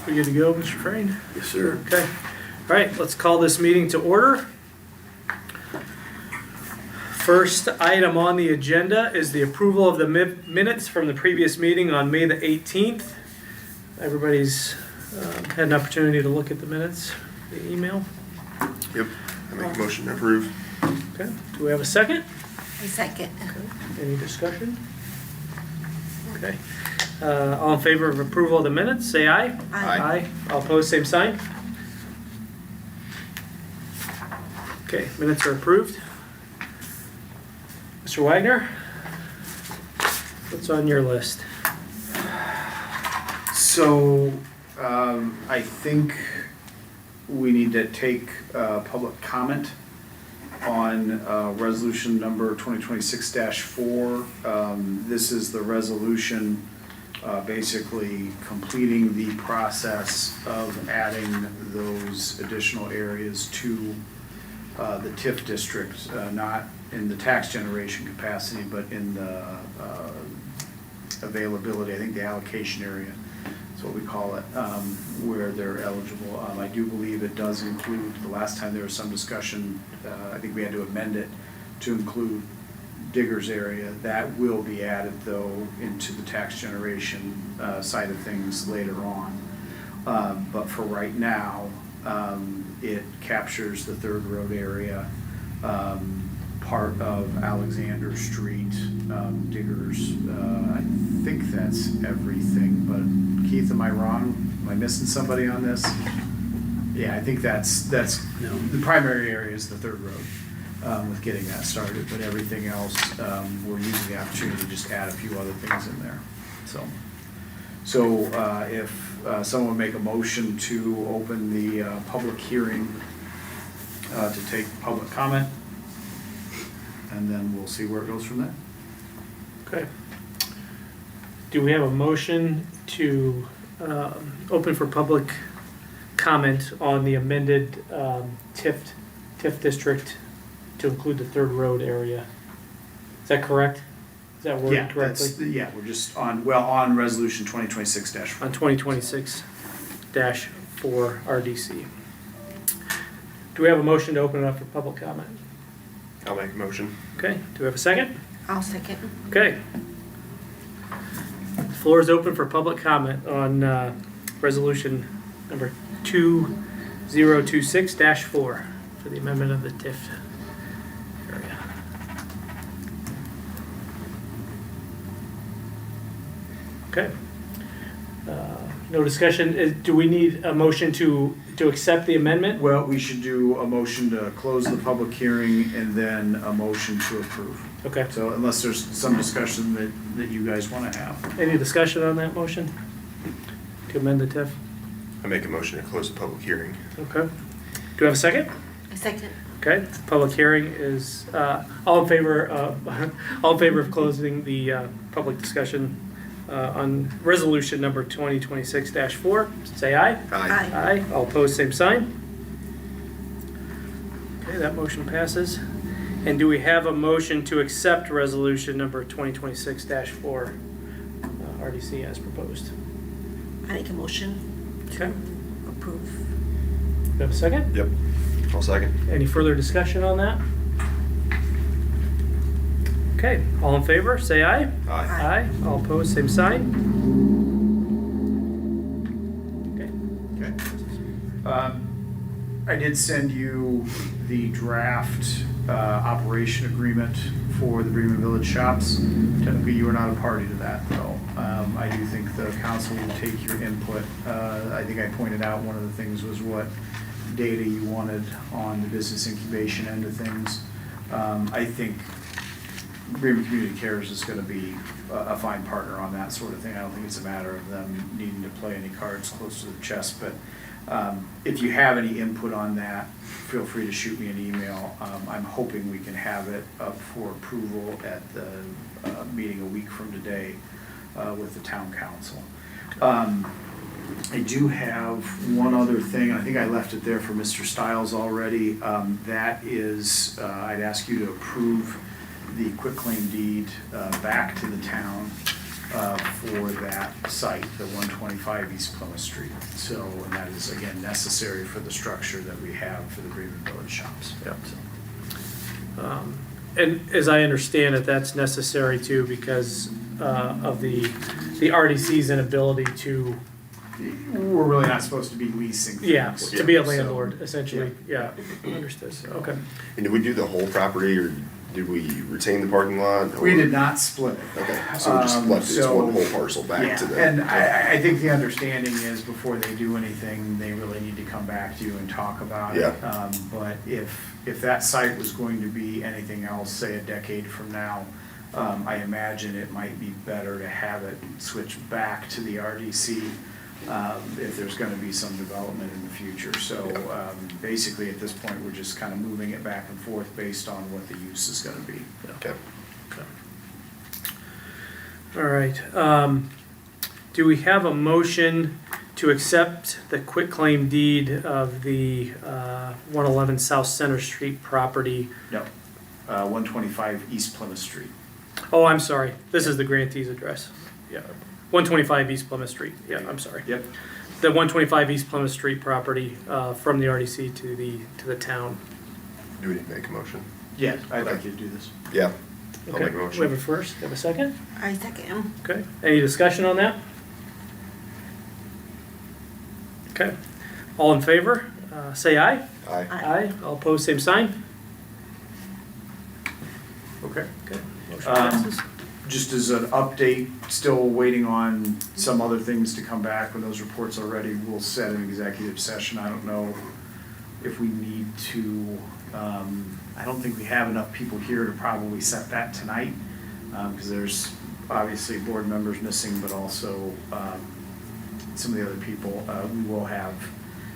We good to go, Mr. Crane? Yes, sir. Okay. All right, let's call this meeting to order. First item on the agenda is the approval of the minutes from the previous meeting on May the 18th. Everybody's had an opportunity to look at the minutes, the email. Yep. I make a motion to approve. Okay. Do we have a second? A second. Okay. Any discussion? Okay. All in favor of approval of the minutes, say aye. Aye. All opposed, same sign. Okay, minutes are approved. Mr. Wagner, what's on your list? So, I think we need to take public comment on resolution number 2026-4. This is the resolution basically completing the process of adding those additional areas to the TIF district, not in the tax generation capacity, but in the availability, I think the allocation area, that's what we call it, where they're eligible. I do believe it does include, the last time there was some discussion, I think we had to amend it to include Digger's area. That will be added though into the tax generation side of things later on. But for right now, it captures the Third Road area, part of Alexander Street, Diggers. I think that's everything, but Keith, am I wrong? Am I missing somebody on this? Yeah, I think that's the primary area is the Third Road, with getting that started, but everything else, we're using the opportunity to just add a few other things in there, So if someone would make a motion to open the public hearing to take public comment, and then we'll see where it goes from there. Okay. Do we have a motion to open for public comment on the amended TIF district to include the Third Road area? Is that correct? Is that worded correctly? Yeah, we're just on resolution 2026-4. On 2026-4 RDC. Do we have a motion to open it up for public comment? I'll make a motion. Okay, do we have a second? I'll second. Okay. The floor is open for public comment on resolution number 2026-4 for the amendment of the TIF area. Okay. No discussion. Do we need a motion to accept the amendment? Well, we should do a motion to close the public hearing and then a motion to approve. Okay. So unless there's some discussion that you guys want to have. Any discussion on that motion? To amend the TIF? I make a motion to close the public hearing. Okay. Do we have a second? A second. Okay, public hearing is, all in favor of closing the public discussion on resolution number 2026-4, say aye. Aye. Aye, all opposed, same sign. Okay, that motion passes. And do we have a motion to accept resolution number 2026-4, RDC as proposed? I make a motion to Okay. approve. Do we have a second? Yep. I'll second. Any further discussion on that? Okay, all in favor, say aye. Aye. Aye. All opposed, same sign. Okay. I did send you the draft operation agreement for the Bremen Village shops. Technically, you are not a party to that, though. I do think the council will take your input. I think I pointed out one of the things was what data you wanted on the business incubation end of things. I think Bremen Community Cares is going to be a fine partner on that sort of thing. I don't think it's a matter of them needing to play any cards close to the chest, but if you have any input on that, feel free to shoot me an email. I'm hoping we can have it up for approval at the meeting a week from today with the town council. I do have one other thing. I think I left it there for Mr. Stiles already. That is, I'd ask you to approve the quitclaim deed back to the town for that site, the 125 East Plymouth Street. So, and that is again necessary for the structure that we have for the Greenwood Village shops. Yep. And as I understand it, that's necessary too because of the RDC's inability to, We're really not supposed to be leasing things. yeah, to be a So, landlord, essentially, yeah, understood, okay. And did we do the whole property, or did we retain the parking lot? We or- did not split it. Okay, so we just left it as one whole parcel back to the. Yeah, and I think the understanding is before they do anything, they really need to come back to you and talk about it. Yeah. But if that site was going to be anything else, say a decade from now, I imagine it might be better to have it switch back to the RDC if there's gonna be some development in the future. So basically, at this point, we're just kind of moving it back and forth based on what the use is gonna be. Okay. All right, do we have a motion to accept the quitclaim deed of the 111 South Center Street property? No, 125 East Plymouth Street. Oh, I'm sorry, this is the grantee's address, yeah, 125 East Plymouth Street, yeah, I'm sorry. Yep. The 125 East Plymouth Street property from the RDC to the town. Do we need to make a motion? Yeah, I'd like you to do this. Yeah, I'll Okay, make a we motion. have a first, have a second? I second. Okay, any discussion on that? Okay, all in favor, say aye. Aye. Aye, all opposed, same sign. Okay. Okay, motion Um, passes. Just as an update, still waiting on some other things to come back. When those reports are ready, we'll set an executive session. I don't know if we need to, I don't think we have enough people here to probably set that tonight, because there's obviously board members missing, but also some of the other people. We will have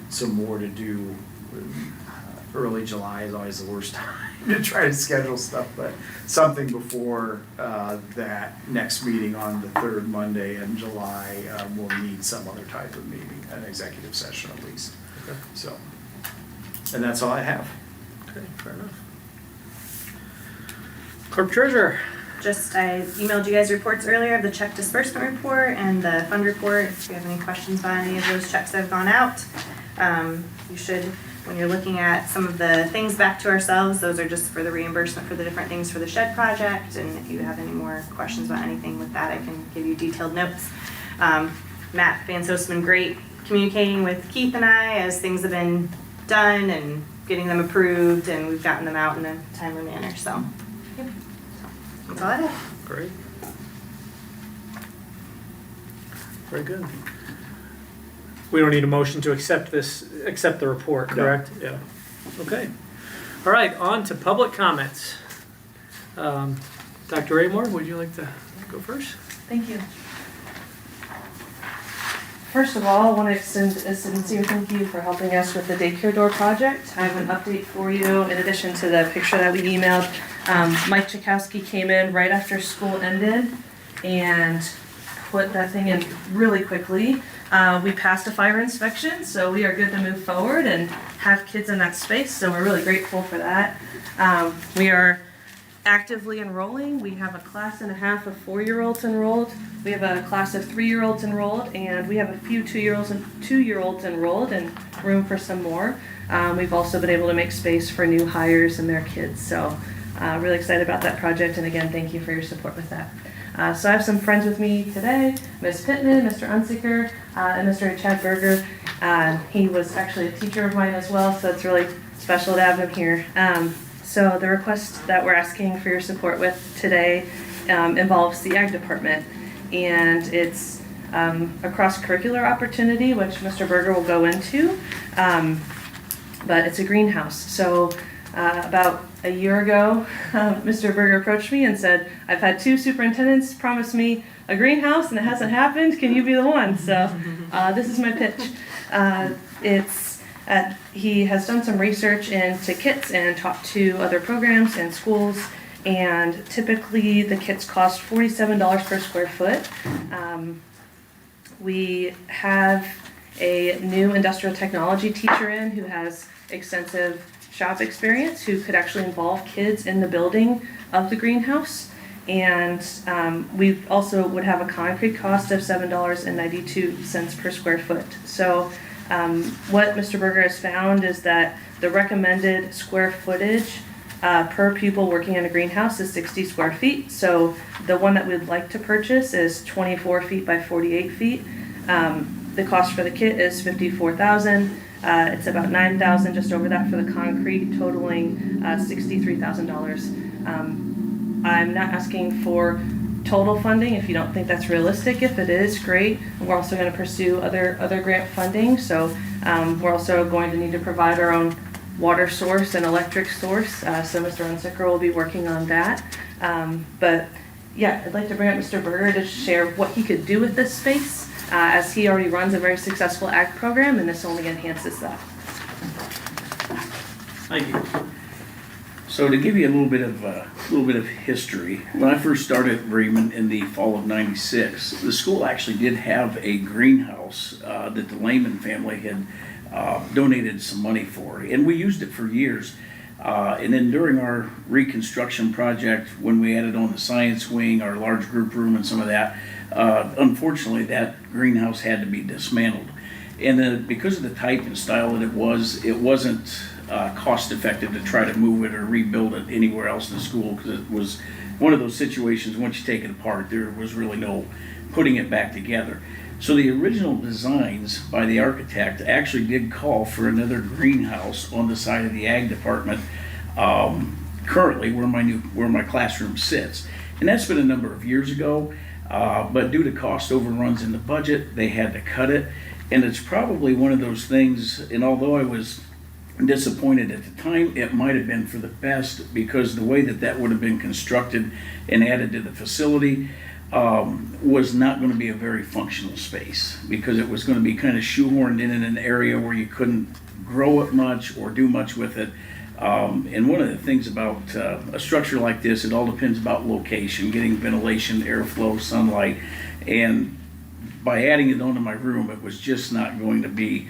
some more to do. Early July is always the worst time to try to schedule stuff, but something before that next meeting on the third Monday in July, we'll need some other type of meeting, an executive session at least. Okay. So, and that's all I have. Okay, fair enough. Clerk Treasurer, I emailed you guys reports earlier of the check disbursement report and the fund report. If you have any questions about any of those checks that have gone out, you should, when you're looking at some of the things back to ourselves, those are just for the reimbursement for the different things for the shed project. And if you have any more questions about anything with that, I can give you detailed notes. Matt Van Soest's been great communicating with Keith and I as things have been done and getting them approved, and we've gotten them out in a timely manner, so. Yep. That's all I have. great. Very good. We don't need a motion to accept the report, No. correct? Yeah. Okay. All right, on to public comments. Dr. Raymore, would you like to go first? Thank you. First of all, I want to extend a sincere thank you for helping us with the daycare door project. I have an update for you in addition to the picture that we emailed. Mike Chakowski came in right after school ended and put that thing in really quickly. We passed a fire inspection, so we are good to move forward and have kids in that space, so we're really grateful for that. We are actively enrolling. We have a class and a half of 4-year-olds enrolled. We have a class of 3-year-olds enrolled, and we have a few 2-year-olds enrolled and room for some more. We've also been able to make space for new hires and their kids, so really excited about that project, and again, thank you for your support with that. So I have some friends with me today, Ms. Pittman, Mr. Unsicker, and Mr. Chad Berger. He was actually a teacher of mine as well, so it's really special to have him here. So the request that we're asking for your support with today involves the Ag Department, and it's a cross-curricular opportunity, which Mr. Berger will go into, but it's a greenhouse. So about a year ago, Mr. Berger approached me and said, I've had 2 superintendents promise me a greenhouse and it hasn't happened. Can you be the one? So this is my pitch. He has done some research into kits and talked to other programs and schools, and typically the kits cost $47 per square foot. We have a new industrial technology teacher in who has extensive shop experience who could actually involve kids in the building of the greenhouse. And we also would have a concrete cost of $7.92 per square foot. So what Mr. Berger has found is that the recommended square footage per pupil working in a greenhouse is 60 square feet. So the one that we'd like to purchase is 24 feet by 48 feet. The cost for the kit is $54,000. It's about $9,000 just over that for the concrete, totaling $63,000. I'm not asking for total funding if you don't think that's realistic. If it is, great. We're also going to pursue other grant funding. So we're also going to need to provide our own water source and electric source. So Mr. Unsicker will be working on that. But yeah, I'd like to bring up Mr. Berger to share what he could do with this space, as he already runs a very successful ag program, and this only enhances that. Thank you. So to give you a little bit of history, when I first started at Bremen in the fall of '96, the school actually did have a greenhouse that the Lehman family had donated some money for, and we used it for years. And then during our reconstruction project, when we added on the science wing, our large group room and some of that, unfortunately that greenhouse had to be dismantled. And because of the type and style that it wasn't cost effective to try to move it or rebuild it anywhere else in the school, because it was one of those situations, once you take it apart, there was really no putting it back together. So the original designs by the architect actually did call for another greenhouse on the side of the ag department, currently where my classroom sits. And that's been a number of years ago, but due to cost overruns in the budget, they had to cut it. And it's probably one of those things, and although I was disappointed at the time, it might have been for the best, because the way that would have been constructed and added to the facility was not going to be a very functional space, because it was going to be kind of shoehorned in an area where you couldn't grow it much or do much with it. And one of the things about a structure like this, it all depends about location, getting ventilation, airflow, sunlight, and by adding it onto my room, it was just not going to be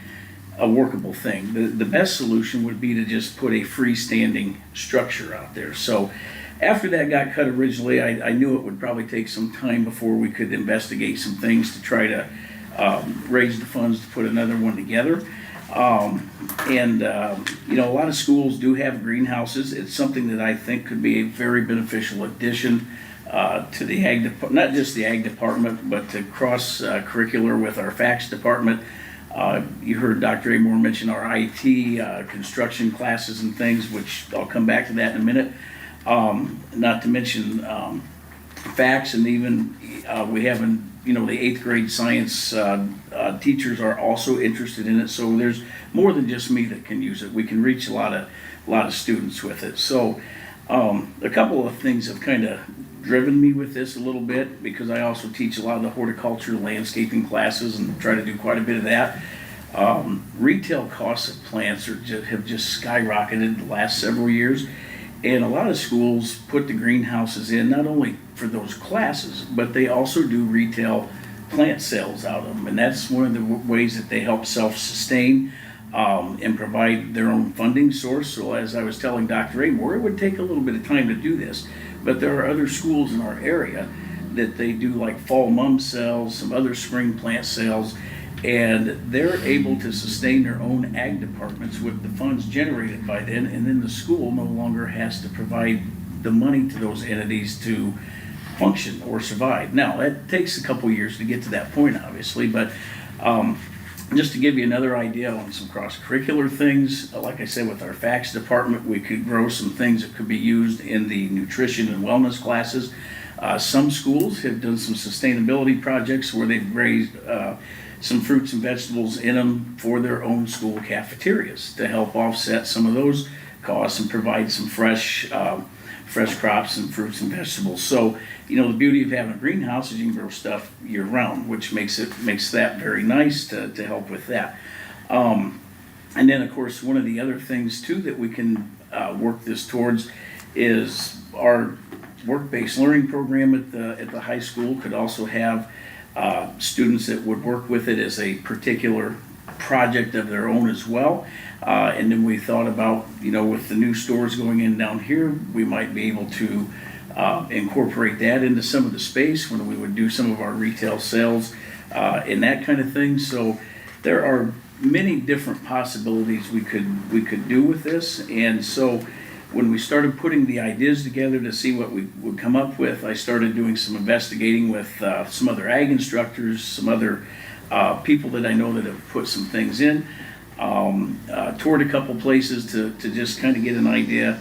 a workable thing. The best solution would be to just put a freestanding structure out there. So after that got cut originally, I knew it would probably take some time before we could investigate some things to try to raise the funds to put another one together. You know, a lot of schools do have greenhouses. It's something that I think could be a very beneficial addition to the ag department, not just the ag department, but to cross curricular with our FACS department. You heard Dr. Amore mention our IT, construction classes and things, which I'll come back to that in a minute. Not to mention FACS, and even we have, the 8th grade science teachers are also interested in it. So there's more than just me that can use it. We can reach a lot of students with it. So a couple of things have kind of driven me with this a little bit, because I also teach a lot of the horticulture landscaping classes and try to do quite a bit of that. Retail costs of plants have just skyrocketed the last several years, and a lot of schools put the greenhouses in not only for those classes, but they also do retail plant sales out of them, and that's one of the ways that they help self-sustain and provide their own funding source. So as I was telling Dr. Amore, it would take a little bit of time to do this, but there are other schools in our area that they do like fall mum sales, some other spring plant sales, and they're able to sustain their own ag departments with the funds generated by then, and then the school no longer has to provide the money to those entities to function or survive. Now, that takes a couple years to get to that point, obviously, but just to give you another idea on some cross-curricular things, like I said, with our FACS department, we could grow some things that could be used in the nutrition and wellness classes. Some schools have done some sustainability projects where they've raised some fruits and vegetables in them for their own school cafeterias to help offset some of those costs and provide some fresh crops and fruits and vegetables. So, the beauty of having a greenhouse is you can grow stuff year round, which makes that very nice to help with that. And then, of course, one of the other things too that we can work this towards is our work-based learning program at the high school could also have students that would work with it as a particular project of their own as well. And then we thought about, with the new stores going in down here, we might be able to incorporate that into some of the space when we would do some of our retail sales, and that kind of thing. So there are many different possibilities we could do with this. And so when we started putting the ideas together to see what we would come up with, I started doing some investigating with some other ag instructors, some other people that I know that have put some things in, toured a couple places to just kind of get an idea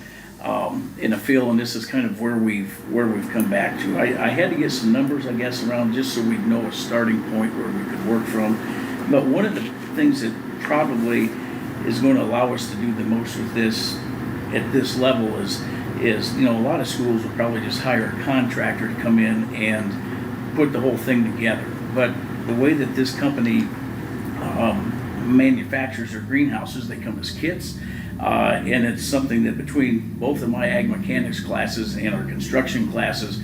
in a feel, and this is kind of where we've come back to. I had to get some numbers, I guess, around just so we'd know a starting point where we could work from. But one of the things that probably is going to allow us to do the most with this at this level is a lot of schools will probably just hire a contractor to come in and put the whole thing together. But the way that this company manufactures their greenhouses, they come as kits, and it's something that between both of my ag mechanics classes and our construction classes,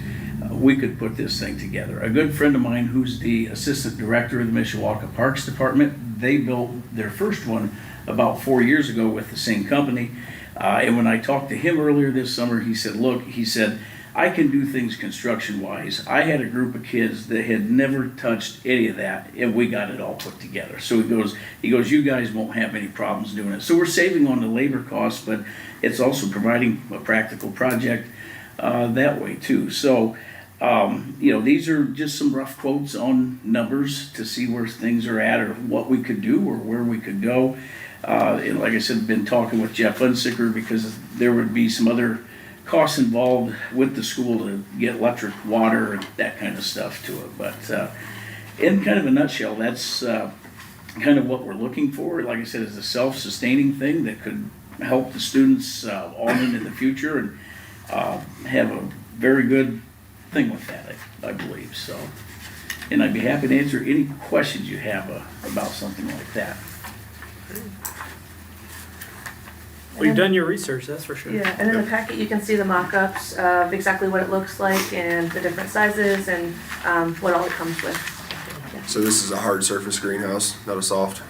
we could put this thing together. A good friend of mine who's the assistant director of the Mishawaka Parks Department, they built their first one about 4 years ago with the same company. And when I talked to him earlier this summer, he said, look, he said, I can do things construction-wise. I had a group of kids that had never touched any of that, and we got it all put together. So he goes, you guys won't have any problems doing it. So we're saving on the labor costs, but it's also providing a practical project that way too. So, these are just some rough quotes on numbers to see where things are at or what we could do or where we could go. And like I said, I've been talking with Jeff Unsicker because there would be some other costs involved with the school to get electric, water, and that kind of stuff to it. But in kind of a nutshell, that's kind of what we're looking for. Like I said, it's a self-sustaining thing that could help the students on into the future and have a very good thing with that, I believe. So, and I'd be happy to answer any questions you have about something like that. Well, you've done your research, that's for sure. Yeah, and in the packet you can see the mock-ups of exactly what it looks like and the different sizes and what all it comes with. So this is a hard surface greenhouse, not a soft?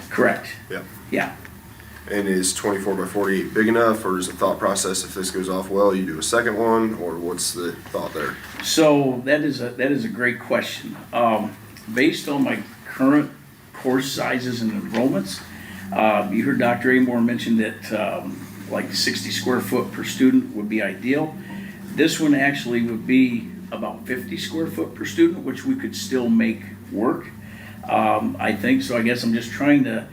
Correct. Yep. Yeah. And is 24 by 48 big enough, or is the thought process if this goes off well, you do a second one, or what's the thought there? So that is a great question. Based on my current course sizes and enrollments, you heard Dr. Amore mention that like 60 square foot per student would be ideal. This one actually would be about 50 square foot per student, which we could still make work. I think so. I guess I'm just trying to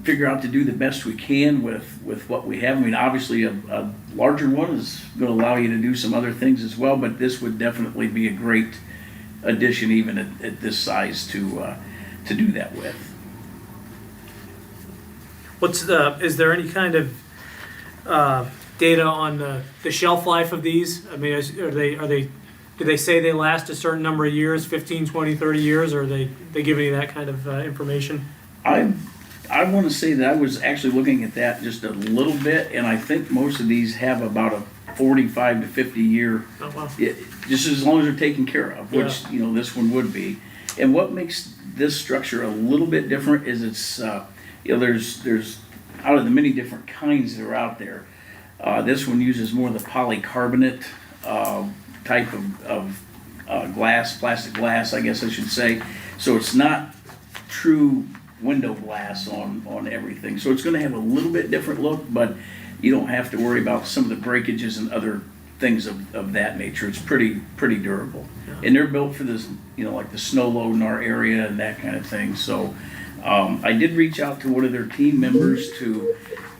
figure out to do the best we can with what we have. I mean, obviously a larger one is going to allow you to do some other things as well, but this would definitely be a great addition even at this size to do that with. Is there any kind of data on the shelf life of these? I mean, do they say they last a certain number of years, 15, 20, 30 years, or are they giving you that kind of information? I want to say that I was actually looking at that just a little bit, and I think most of these have about a 45 to 50 year, Oh, wow. just as long as they're taken care of, which, this one would be. And what makes this structure a little bit different is it's, there's out of the many different kinds that are out there, this one uses more of the polycarbonate type of glass, plastic glass, I guess I should say. So it's not true window glass on everything. So it's going to have a little bit different look, but you don't have to worry about some of the breakages and other things of that nature. It's pretty durable. Yeah. And they're built for this, like the snow load in our area and that kind of thing. So I did reach out to one of their team members to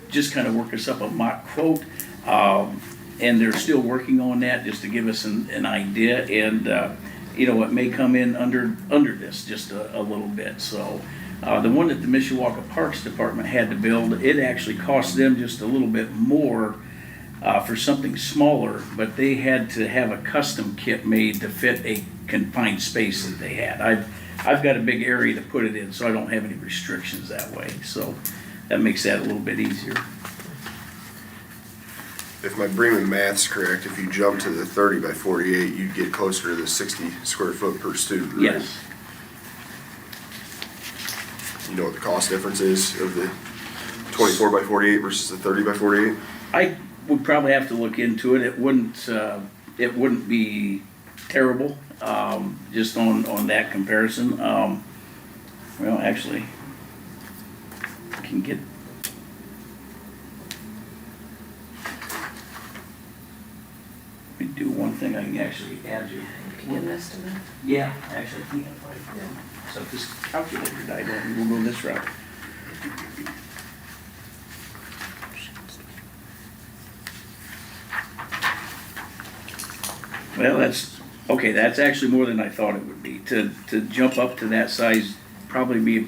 just kind of work us up a mock quote. And they're still working on that just to give us an idea. And, it may come in under this just a little bit. So the one that the Mishawaka Parks Department had to build, it actually cost them just a little bit more for something smaller, but they had to have a custom kit made to fit a confined space that they had. I've got a big area to put it in, so I don't have any restrictions that way. So that makes that a little bit easier. If my Bremen math's correct, if you jump to the 30 by 48, you'd get closer to the 60 square foot per student, right? Yes. You know what the cost difference is of the 24 by 48 versus the 30 by 48? we'd probably have to look into it. It wouldn't be terrible, just on that comparison. Well, actually, I can get. Let me do one thing, I can actually add you. Can you get an estimate? Yeah, actually, I can if I, so if this calculator died, we'll go this route. Well, that's actually more than I thought it would be. To jump up to that size, probably be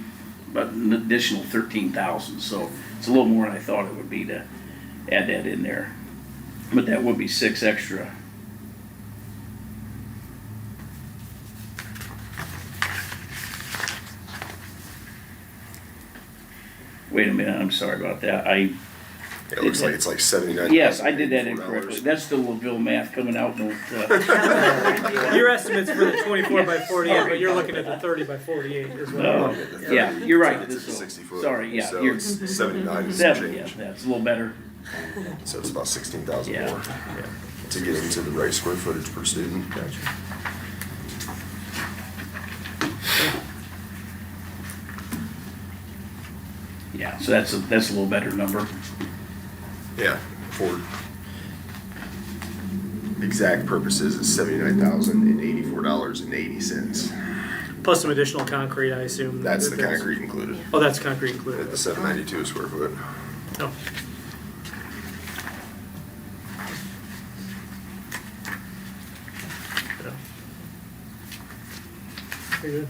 about an additional 13,000, so it's a little more than I thought it would be to add that in there. But that would be 6 extra. Wait a minute, I'm sorry about that. It looks like it's like 79. Yes, I did that incorrectly. That's still Laville math coming out. Your estimate's for the 24 by 48, but you're looking at the 30 by 48 as well. No. Yeah, you're right. It's This a is- 60 foot. sorry, yeah, So you're- it's 79 is Seven, yeah, change. that's a little better. So it's about 16,000 Yeah. more to get into the right square footage per student. Yeah, so that's a little better number. Yeah, for exact purposes, it's $79,084.80. Plus some additional concrete, I assume. That's the concrete included Oh, that's concrete at included. the 792 a square foot. Oh. Yeah. Very good.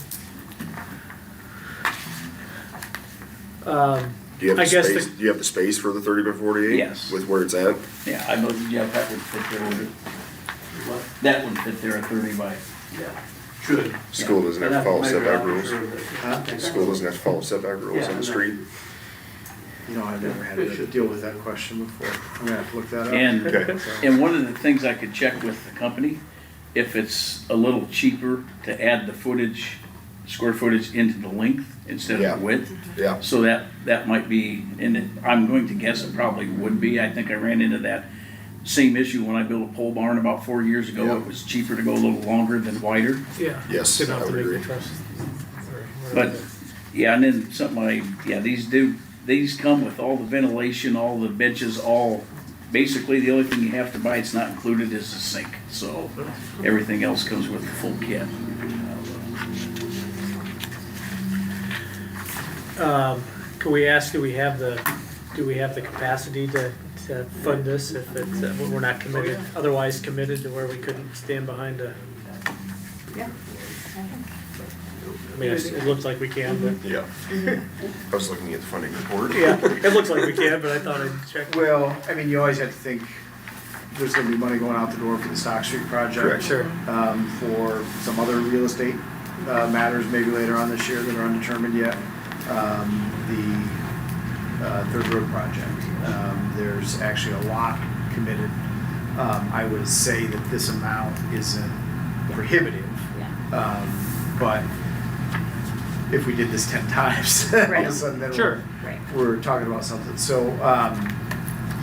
Do you have I the guess space? the- Do you have the space for the 30 by 48? Yes. With where it's at? Yeah, I know, Jeff, that would fit there. That would fit there at 30 by, yeah. Should. School doesn't have to follow setback rules. Huh? School doesn't have to follow setback rules on the street. You know, I've never had to deal with that question before. I'm gonna have to look that up. And, Okay. and one of the things I could check with the company, if it's a little cheaper to add the footage, square footage into the length instead Yeah. of the width. Yeah. So that might be, and I'm going to guess it probably would be. I think I ran into that same issue when I built a pole barn about 4 years ago. Yeah. It was cheaper to go a little longer than wider. Yeah. Yes, Didn't I have to would make the agree. trust. But, yeah, and then these come with all the ventilation, all the benches, basically the only thing you have to buy, it's not included, is the sink. So everything else comes with the full kit. Can we ask, do we have the capacity to fund this if it's, we're not committed, otherwise committed to where we couldn't stand behind a, Yeah. I mean, it looks like we can, but, Yeah. I was looking at the funding report. yeah, it looks like we can, but I thought I'd check. Well, I mean, you always have to think, there's gonna be money going out the door for the Stock Street project. Correct. Sure. For some other real estate, matters maybe later on this year that are undetermined yet. The Third Road project, there's actually a lot committed. I would say that this amount isn't prohibitive. But if we did this 10 times, all of Right. a sudden then Sure. Right. we're talking about something. So,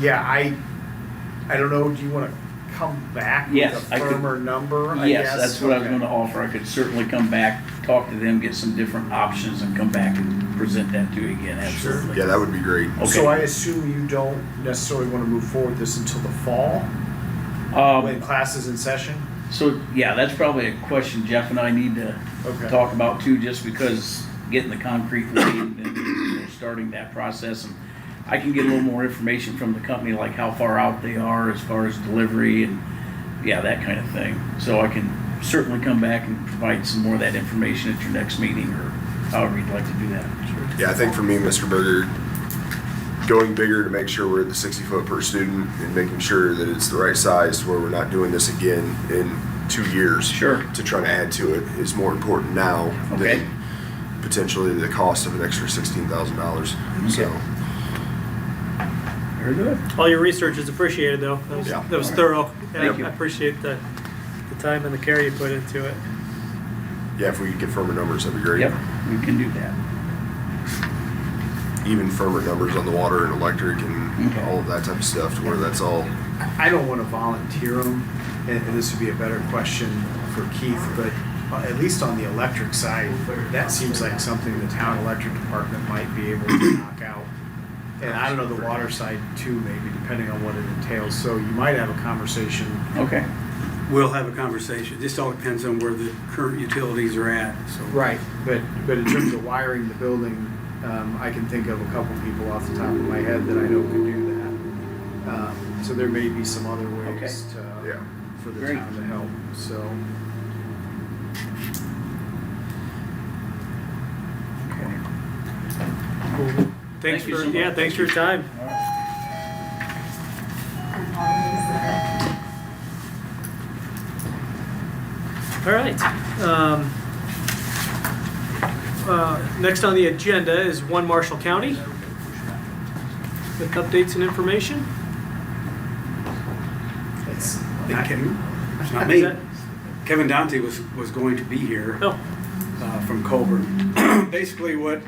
yeah, I don't know, do you wanna come back Yes, with I a could- firmer number, I guess? Yes, that's what I was Okay. gonna offer. I could certainly come back, talk to them, get some different options and come back and present that to you again, absolutely. Yeah, that would be great. So I Okay. assume you don't necessarily wanna move forward this until the fall, when class is in session? So, yeah, that's probably a question Jeff and I need to Okay. talk about too, just because getting the concrete laid and starting that process. And I can get a little more information from the company, like how far out they are as far as delivery and, yeah, that kind of thing. So I can certainly come back and provide some more of that information at your next meeting or however you'd like to do that. Yeah, I think for me, Mr. Berger, going bigger to make sure we're at the 60 foot per student and making sure that it's the right size where we're not doing this again in 2 years. Sure. To try to add to it is more important now Okay. than potentially the cost of an extra $16,000. So, Very good. All your research is appreciated, though. Yeah. That was thorough. Yeah, Thank you. I appreciate the time and the care you put into it. yeah, if we could get firmer numbers, that'd be great. Yep, we can do that. Even firmer numbers on the water and electric and all of that type of stuff, to where that's all. I don't want to volunteer them, and this would be a better question for Keith, but at least on the electric side, that seems like something the town electric department might be able to knock out. And I don't know, the water side too, maybe, depending on what it entails. So you might have a conversation. Okay. We'll have a conversation. Just all depends on where the current utilities are at, so. Right, but in terms of wiring the building, I can think of a couple people off the top of my head that I know can do that. So there may be some other ways Yeah. for the Great. town to help, so. Okay. Cool. Thanks Thank you for, so much. yeah, thanks for your time. All right. Next on the agenda is 1 Marshall County with updates and information. It's Not Kevin, it's not Is me. that- Kevin Dante was going to be here Oh, from Colburn. Basically, what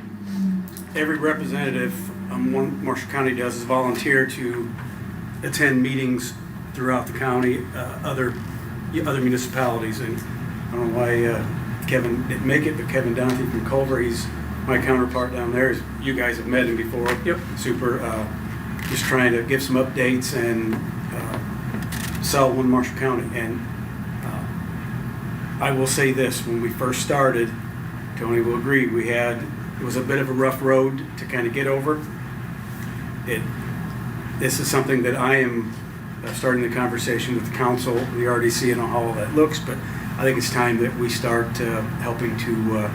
every representative Marshall County does is volunteer to attend meetings throughout the county, other municipalities. And I don't know why Kevin didn't make it, but Kevin Dante from Culver, he's my counterpart down there. You guys have met him before. Yep. Super. Just trying to give some updates and sell 1 Marshall County. And I will say this: when we first started, Tony will agree, it was a bit of a rough road to kind of get over. This is something that I am starting the conversation with the council, the RDC, and how all that looks. But I think it's time that we start helping to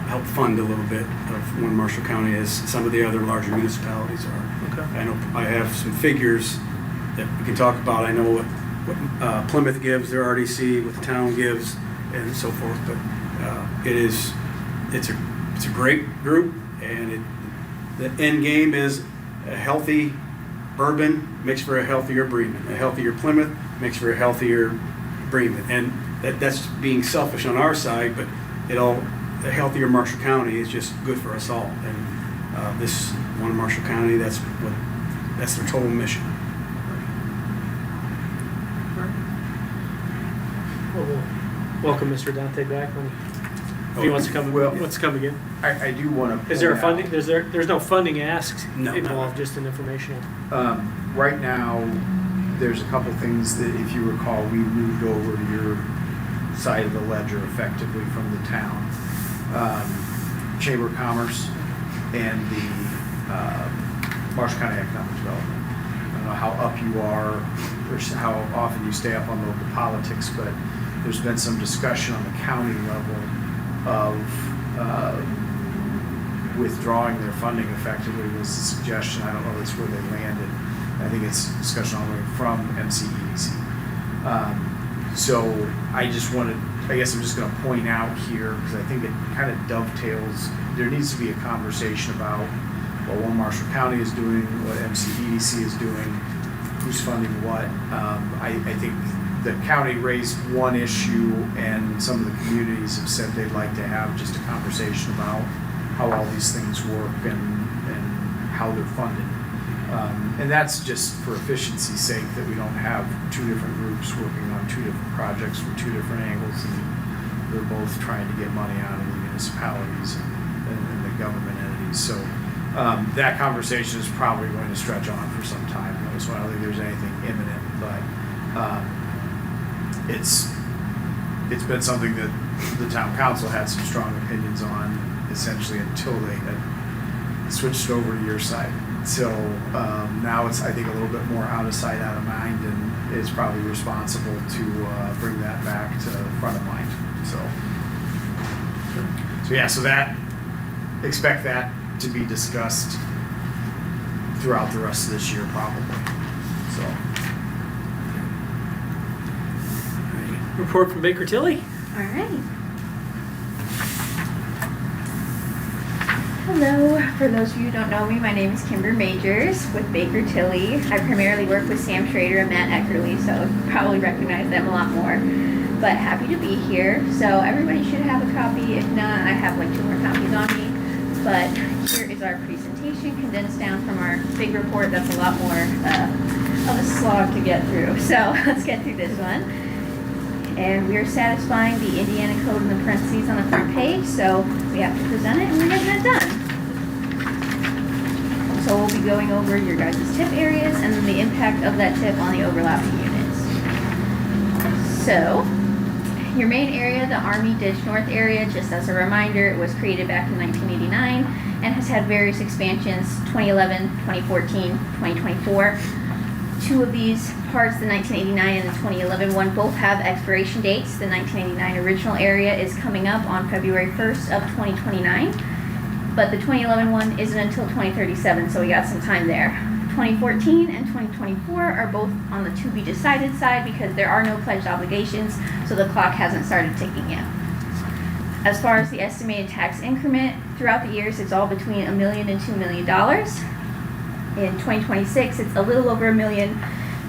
help fund a little bit of 1 Marshall County, as some of the other larger municipalities are. okay. I know I have some figures that we can talk about. I know what Plymouth gives, their RDC, what the town gives, and so forth. But it's a great group, and the end game is a healthy Bourbon makes for a healthier Bremen. A healthier Plymouth makes for a healthier Bremen, and that's being selfish on our side. But a healthier Marshall County is just good for us all. And this 1 Marshall County, that's their total mission. Well, we'll welcome Mr. Dante back when he wants to come. Well- wants to come again. I do want to. Is there a funding? There's no funding asked No, no. involved, just an informational. Right now, there's a couple things that, if you recall, we moved over to your side of the ledger effectively from the town. Chamber of Commerce and the Marshall County Economic Development. I don't know how up you are or how often you stay up on local politics, but there's been some discussion on the county level of withdrawing their funding effectively was a suggestion. I don't know if that's where they landed. I think it's discussion all the way from MCEDC. So I just wanted, I guess I'm just going to point out here, because I think it kind of dovetails. There needs to be a conversation about what 1 Marshall County is doing, what MCEDC is doing, who's funding what. I think the county raised one issue, and some of the communities have said they'd like to have just a conversation about how all these things work and how they're funded. And that's just for efficiency's sake, that we don't have 2 different groups working on 2 different projects from 2 different angles, and they're both trying to get money out of the municipalities and the government entities. So that conversation is probably going to stretch on for some time. So I don't think there's anything imminent, but it's been something that the town council had some strong opinions on, essentially until they had switched over to your side. So now it's, I think, a little bit more out of sight, out of mind, and it's probably responsible to bring that back to front of mind. So yeah, so expect that to be discussed throughout the rest of this year, probably. So. Report from Baker Tilly. All right. Hello. For those of you who don't know me, my name is Kimber Majors with Baker Tilly. I primarily work with Sam Schrader and Matt Eckerly, so you probably recognize them a lot more. But happy to be here. So everybody should have a copy. If not, I have like 2 more copies on me. But here is our presentation condensed down from our big report. That's a lot more of a slog to get through. So let's get through this one. And we are satisfying the Indiana code in the parentheses on the front page, so we have to present it and we're getting that done. So we'll be going over your guys' tip areas and then the impact of that tip on the overlapping units. So, your main area, the Army Ditch North area, just as a reminder, it was created back in 1989 and has had various expansions, 2011, 2014, 2024. Two of these parts, the 1989 and the 2011 one, both have expiration dates. The 1989 original area is coming up on February 1st of 2029, but the 2011 one isn't until 2037, so we got some time there. 2014 and 2024 are both on the to be decided side because there are no pledged obligations, so the clock hasn't started ticking yet. As far as the estimated tax increment, throughout the years it's all between $1 million and $2 million. In 2026 it's a little over $1 million,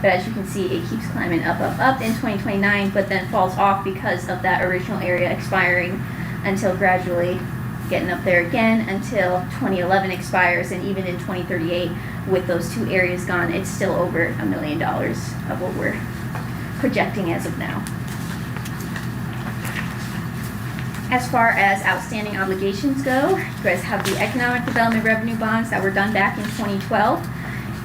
but as you can see it keeps climbing up in 2029, but then falls off because of that original area expiring until gradually getting up there again until 2011 expires, and even in 2038 with those two areas gone, it's still over $1 million of what we're projecting as of now. As far as outstanding obligations go, you guys have the economic development revenue bonds that were done back in 2012.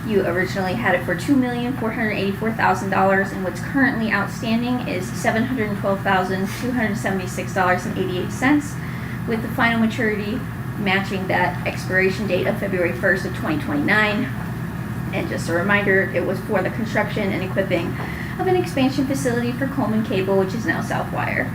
You originally had it for $2,484,000, and what's currently outstanding is $712,276.88, with the final maturity matching that expiration date of February 1st of 2029. And just a reminder, it was for the construction and equipping of an expansion facility for Coleman Cable, which is now Southwire.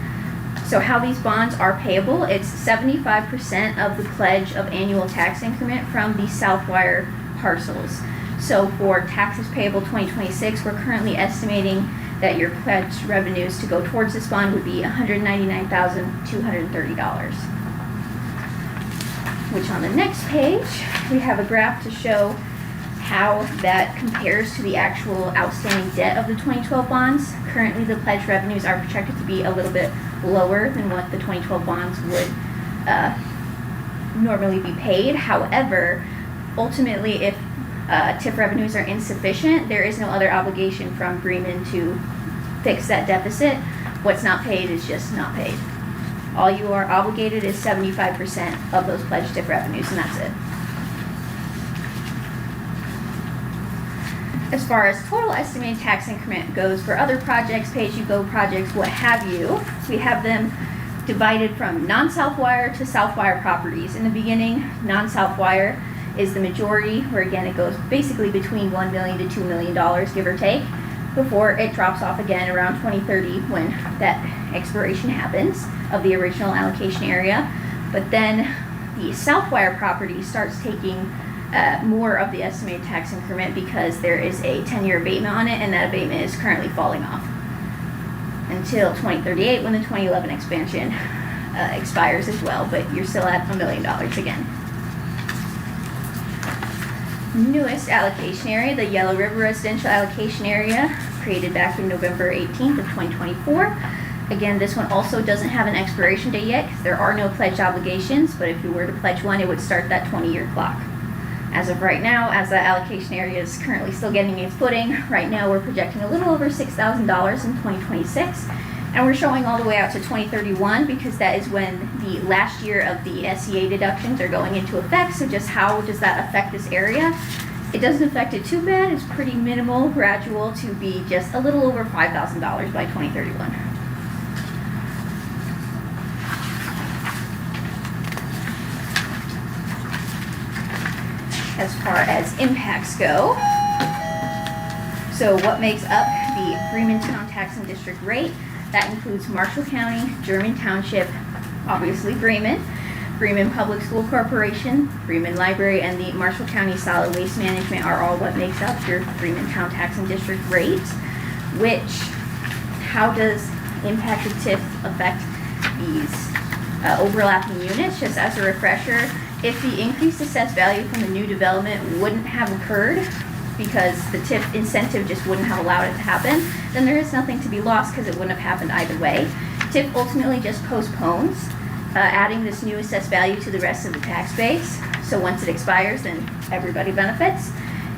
So how these bonds are payable, it's 75% of the pledge of annual tax increment from the Southwire parcels. So for taxes payable 2026, we're currently estimating that your pledged revenues to go towards this bond would be $199,230. Which on the next page, we have a graph to show how that compares to the actual outstanding debt of the 2012 bonds. Currently, the pledged revenues are projected to be a little bit lower than what the 2012 bonds would normally be paid. However, ultimately, if TIF revenues are insufficient, there is no other obligation from Bremen to fix that deficit. What's not paid is just not paid. All you are obligated is 75% of those pledged TIF revenues, and that's it. As far as total estimated tax increment goes for other projects, pay-as-you-go projects, what have you, we have them divided from non-Southwire to Southwire properties. In the beginning, non-Southwire is the majority, where again it goes basically between $1 million to $2 million, give or take, before it drops off again around 2030 when that expiration happens of the original allocation area. But then the Southwire property starts taking more of the estimated tax increment because there is a 10-year abatement on it, and that abatement is currently falling off until 2038 when the 2011 expansion expires as well, but you're still at $1 million again. Newest allocation area, the Yellow River Residential Allocation Area, created back in November 18th of 2024. Again, this one also doesn't have an expiration date yet because there are no pledged obligations, but if you were to pledge one, it would start that 20-year clock. As of right now, as the allocation area is currently still getting its footing, right now we're projecting a little over $6,000 in 2026, and we're showing all the way out to 2031 because that is when the last year of the SEA deductions are going into effect. So just how does that affect this area? It doesn't affect it too bad. It's pretty minimal, gradual to be just a little over $5,000 by 2031. As far as impacts go, so what makes up the Bremen Town Tax and District rate? That includes Marshall County, German Township, obviously Bremen, Bremen Public School Corporation, Bremen Library, and the Marshall County Solid Waste Management are all what makes up your Bremen Town Tax and District rate. How does impacted TIF affect these overlapping units? Just as a refresher, if the increased assessed value from the new development wouldn't have occurred because the TIF incentive just wouldn't have allowed it to happen, then there is nothing to be lost because it wouldn't have happened either way. TIF ultimately just postpones adding this new assessed value to the rest of the tax base. So once it expires, then everybody benefits.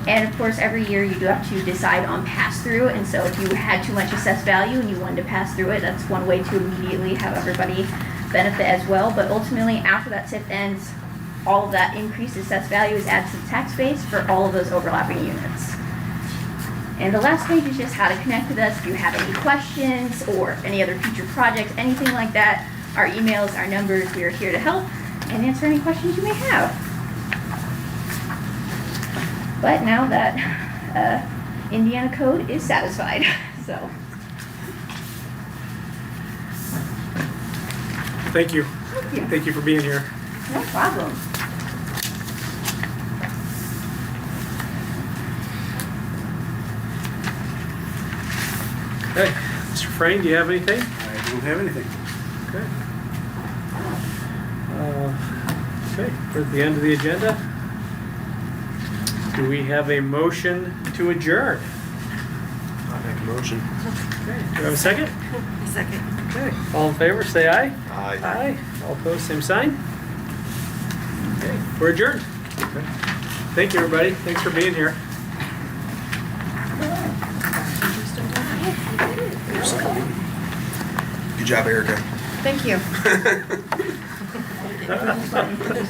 And of course, every year you do have to decide on pass-through, and so if you had too much assessed value and you wanted to pass through it, that's one way to immediately have everybody benefit as well. But ultimately, after that TIF ends, all of that increased assessed value is added to the tax base for all of those overlapping units. And the last page is just how to connect with us if you have any questions or any other future projects, anything like that. Our emails, our numbers, we are here to help and answer any questions you may have. But now that Indiana code is satisfied, so. Thank you. Thank you. Thank you for being here. No problem. Okay, Mr. Frame, do you have anything? I don't have anything. Okay. Okay, we're at the end of the agenda. Do we have a motion to adjourn? I make a motion. Okay, do we have a second? A second. Okay, all in favor, say aye. Aye. Aye. All opposed, same sign. Okay, we're adjourned. Thank you, everybody. Thanks for being here. Good job, Erica. Thank you.